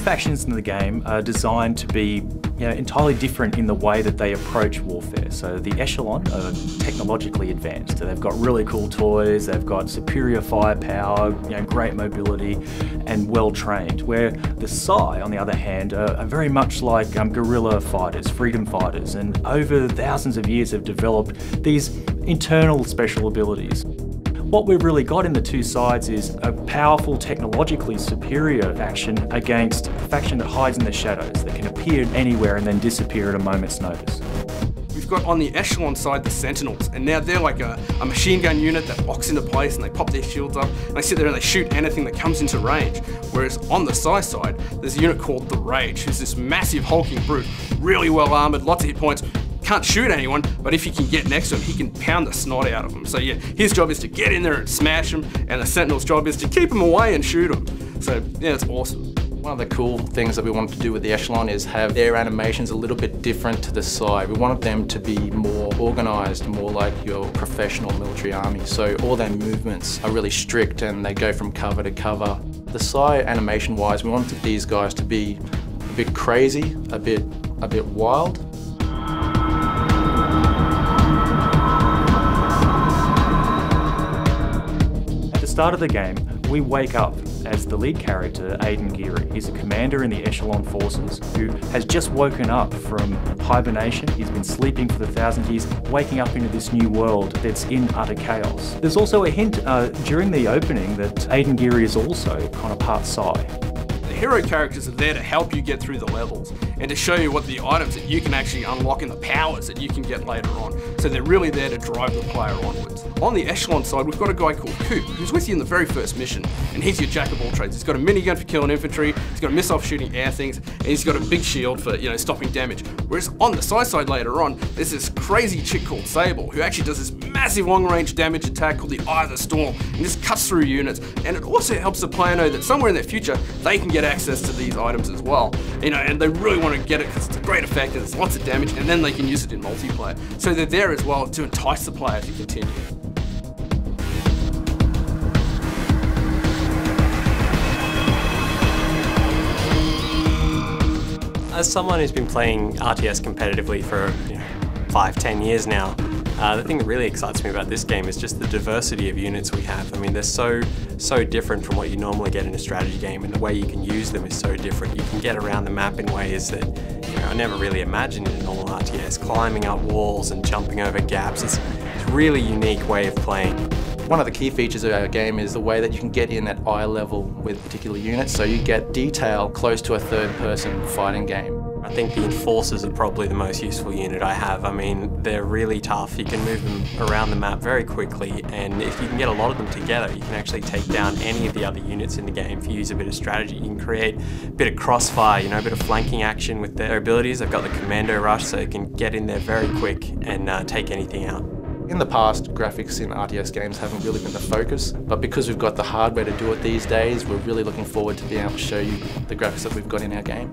factions in the game are designed to be entirely different in the way that they approach warfare. So the Echelon are technologically advanced. They've got really cool toys, they've got superior firepower, great mobility, and well trained. Where the Psi, on the other hand, are very much like guerrilla fighters, freedom fighters, and over thousands of years have developed these internal special abilities. What we've really got in the two sides is a powerful, technologically superior faction against a faction that hides in the shadows, that can appear anywhere and then disappear at a moment's notice. We've got on the Echelon side the Sentinels, and now they're like a machine gun unit that locks into place and they pop their shields up and they sit there and they shoot anything that comes into range. Whereas on the Psi side, there's a unit called the Rage, who's this massive hulking brute, really well armoured, lots of hit points. Can't shoot anyone, but if he can get next to him, he can pound the snot out of them. So yeah, his job is to get in there and smash him, and the Sentinel's job is to keep him away and shoot him. So yeah, it's awesome. One of the cool things that we wanted to do with the Echelon is have their animations a little bit different to the Psi. We wanted them to be more organised, more like your professional military army. So all their movements are really strict and they go from cover to cover. The Psi animation-wise, we wanted these guys to be a bit crazy, a bit wild. At the start of the game, we wake up as the lead character, Aiden Geary. He's a commander in the Echelon forces who has just woken up from hibernation. He's been sleeping for 1,000 years, waking up into this new world that's in utter chaos. There's also a hint during the opening that Aiden Geary is also kind of part Psi. The hero characters are there to help you get through the levels and to show you what the items that you can actually unlock and the powers that you can get later on. So they're really there to drive the player onwards. On the Echelon side, we've got a guy called Coop, who's with you in the very first mission, and he's your jack of all trades. He's got a minigun for killing infantry, he's got a missile for shooting air things, and he's got a big shield for stopping damage. Whereas on the Psi side later on, there's this crazy chick called Sable, who actually does this massive long-range damage attack called the Eye of the Storm, and just cuts through units. And it also helps the player know that somewhere in their future, they can get access to these items as well. And they really want to get it because it's a great effect and it's lots of damage, and then they can use it in multiplayer. So they're there as well to entice the player to continue. As someone who's been playing RTS competitively for 5-10 years now, the thing that really excites me about this game is just the diversity of units we have. I mean, they're so different from what you normally get in a strategy game, and the way you can use them is so different. You can get around the map in ways that I never really imagined in a normal RTS, climbing up walls and jumping over gaps. It's a really unique way of playing. One of the key features of our game is the way that you can get in at eye level with particular units, so you get detail close to a third-person fighting game. I think the Enforcers are probably the most useful unit I have. I mean, they're really tough. You can move them around the map very quickly, and if you can get a lot of them together, you can actually take down any of the other units in the game if you use a bit of strategy. You can create a bit of crossfire, a bit of flanking action with their abilities. They've got the Commando Rush, so you can get in there very quick and take anything out. In the past, graphics in RTS games haven't really been the focus, but because we've got the hardware to do it these days, we're really looking forward to being able to show you the graphics that we've got in our game.